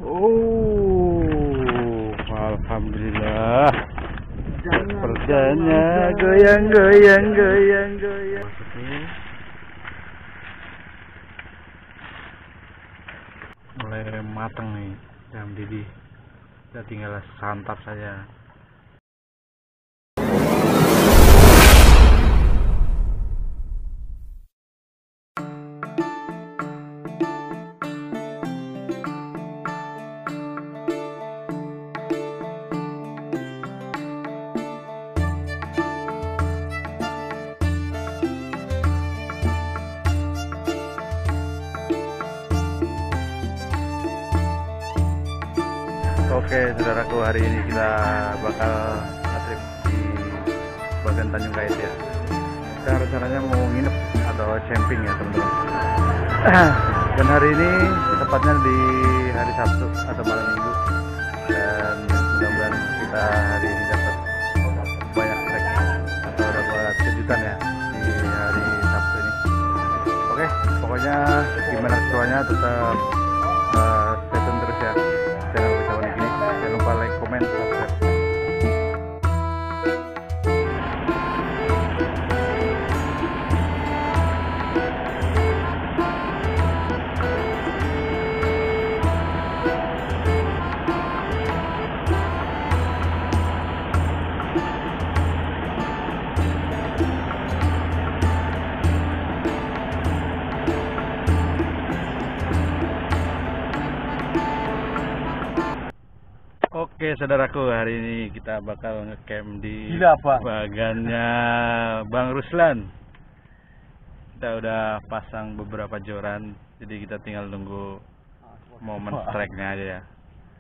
Oh, alhamdulillah. Perdanya goyang. Mulai matang nih, ayam didih. Kita tinggal santap saja. Oke, saudaraku, hari ini kita bakal trip di bagian Tanjung Kait ya. Kita rencananya mau nginep atau camping ya teman-teman. Dan hari ini tepatnya di hari Sabtu atau malam Minggu. Dan mudah-mudahan kita hari ini dapat banyak trek atau dapat kejutan ya di hari Sabtu ini. Oke, pokoknya gimana keseruannya tetap stay tune terus ya. Jangan lupa ini. Jangan lupa like, comment, subscribe. Oke, saudaraku, hari ini kita bakal ngecamp di bagannya Bang Ruslan. Kita udah pasang beberapa joran, jadi kita tinggal nunggu momen strike-nya aja ya.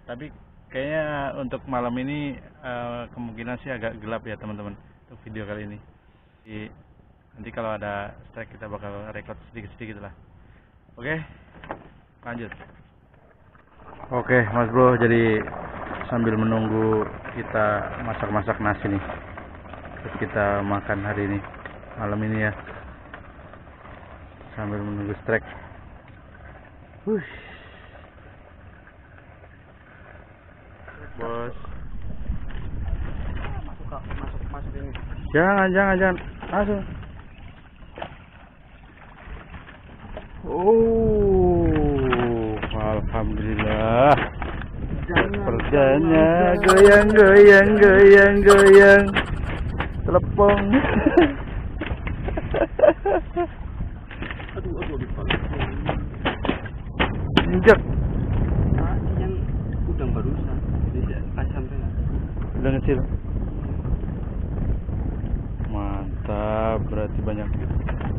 Tapi kayaknya untuk malam ini kemungkinan sih agak gelap ya teman-teman untuk video kali ini. Jadi, nanti kalau ada strike kita bakal record sedikit-sedikit lah. Oke, lanjut. Oke, Mas Bro, jadi sambil menunggu kita masak-masak nasi nih, terus kita makan hari ini malam ini ya, sambil menunggu strike. Bos, masuk ini. Jangan langsung. Oh, alhamdulillah. Perdanya goyang. Telepon. Aduh, injak. Yang udang barusan. Tidak asam kan. Udah kecil. Mantap, berarti banyak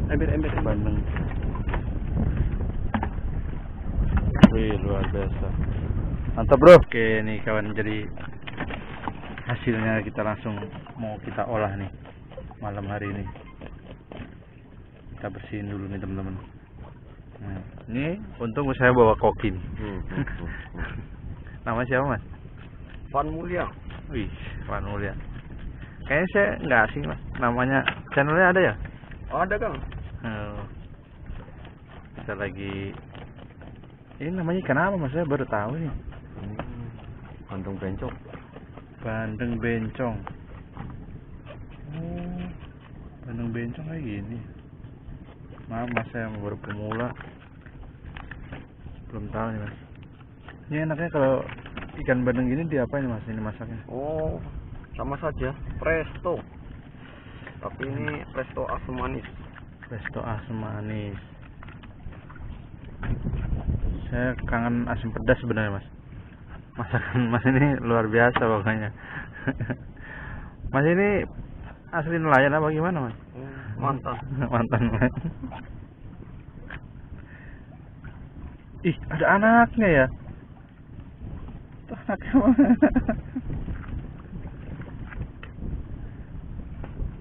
ember bandeng. Wih, luar biasa. Mantap, Bro. Oke, nih kawan, jadi hasilnya kita langsung mau kita olah nih malam hari ini. Kita bersihin dulu nih teman-teman. Nah, ini untung saya bawa kokin. Nama siapa, Mas? Van Mulya. Wih, Van Mulya. Kayaknya saya nggak asing, Mas. Namanya, channelnya ada ya? Oh, ada, Kang. Oh. Kita lagi, ini namanya ikan apa, Mas? Saya baru tahu nih. Bandeng bencong. Oh, bandeng bencong kayak gini. Maaf, Mas, saya baru pemula, belum tahu nih, Mas. Ini enaknya kalau ikan bandeng gini diapain, Mas, ini masaknya? Oh, sama saja, presto. Tapi ini presto asam manis. Saya kangen asam pedas sebenarnya, Mas. Masakan Mas ini luar biasa pokoknya. Mas ini asli nelayan apa gimana, Mas? Mantan. Mas. Ih, ada anaknya ya? Tuh, anaknya mana?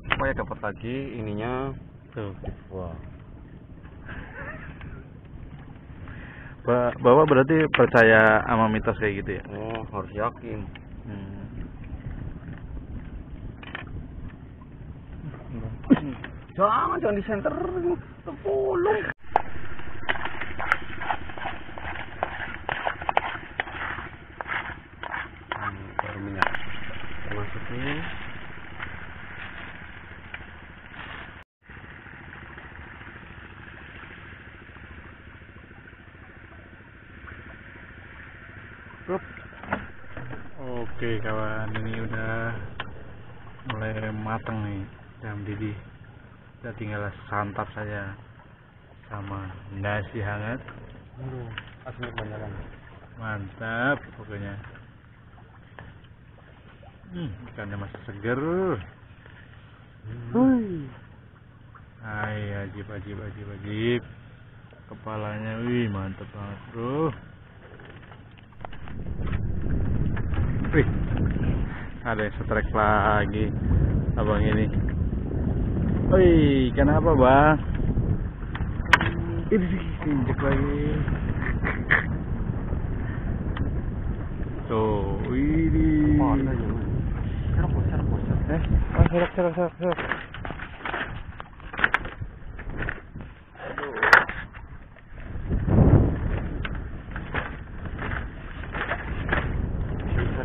Supaya dapat lagi ininya. Tuh. Wah. Bapak berarti percaya sama mitos kayak gitu ya? Oh, harus yakin. Jangan di center, tepulung. Oke kawan, ini udah mulai matang nih, udah mendidih. Kita tinggal santap saja sama nasi hangat. Asli kebanyakan. Mantap pokoknya. Ikannya masih seger. Ajib. Kepalanya, wih mantap banget bro. Wih, ada yang strike lagi abang ini. Wih, kenapa bang? Ini injek lagi. Tuh, ini. Serok.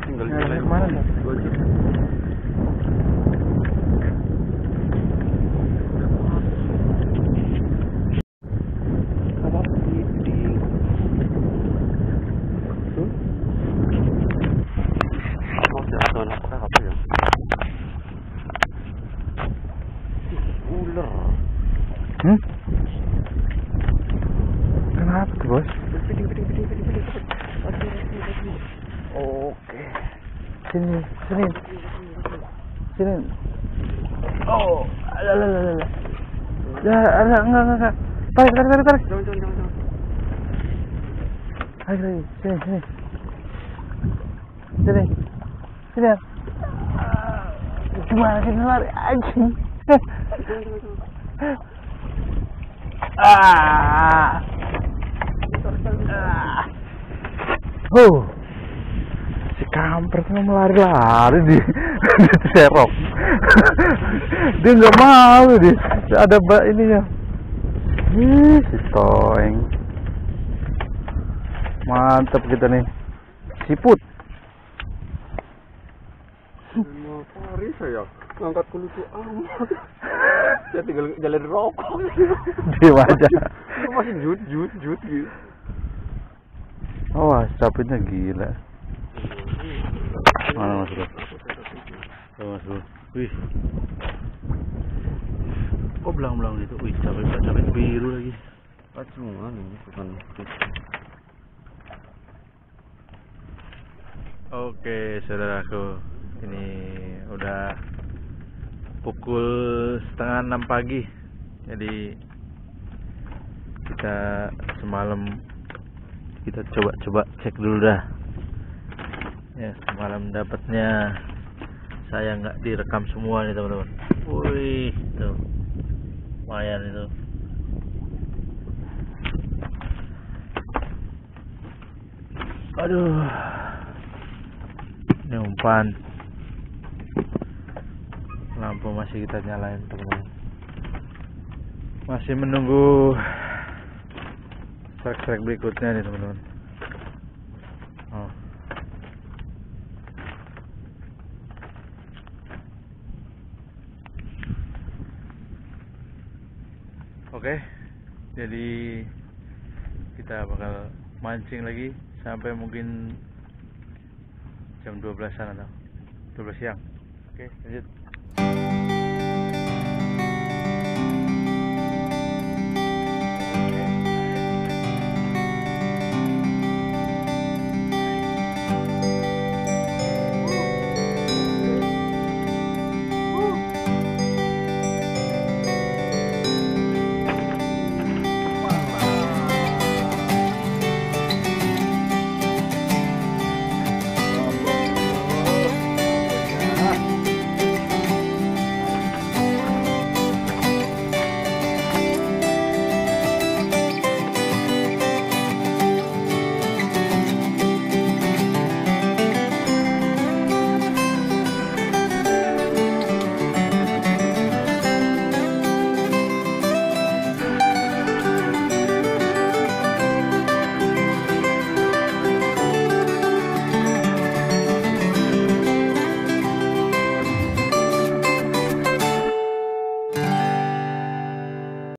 Tinggal kemana nih? Ular. Kenapa tuh bos? Oke. Sini. Oh, alah. Ya, enggak. Tarik. Jangan. Ayo, sini. Sini ya. Gimana sih lari anjing? Si kampret mau lari di serok. Dia nggak mau dia. Ada ininya. Si toeng. Mantap kita nih. Siput. Hari saya ngangkat kulit amat. Saya tinggal jalan rokok. Di wajah. Masih jut gitu. Oh, capitnya gila. Mana Mas Bro? Mas Bro. Wih. Kok belang-belang gitu? Wih, capit biru lagi. Pacungan ini bukan. Oke, saudaraku. Ini udah pukul 5:30 pagi. Jadi kita semalam kita coba cek dulu dah. Ya, semalam dapatnya saya nggak direkam semua nih teman-teman. Wih, tuh. Lumayan itu. Aduh. Ini umpan. Lampu masih kita nyalain teman-teman. Masih menunggu strike berikutnya nih teman-teman. Oh. Oke, jadi kita bakal mancing lagi sampai mungkin jam 12-an atau 12 siang. Oke, lanjut.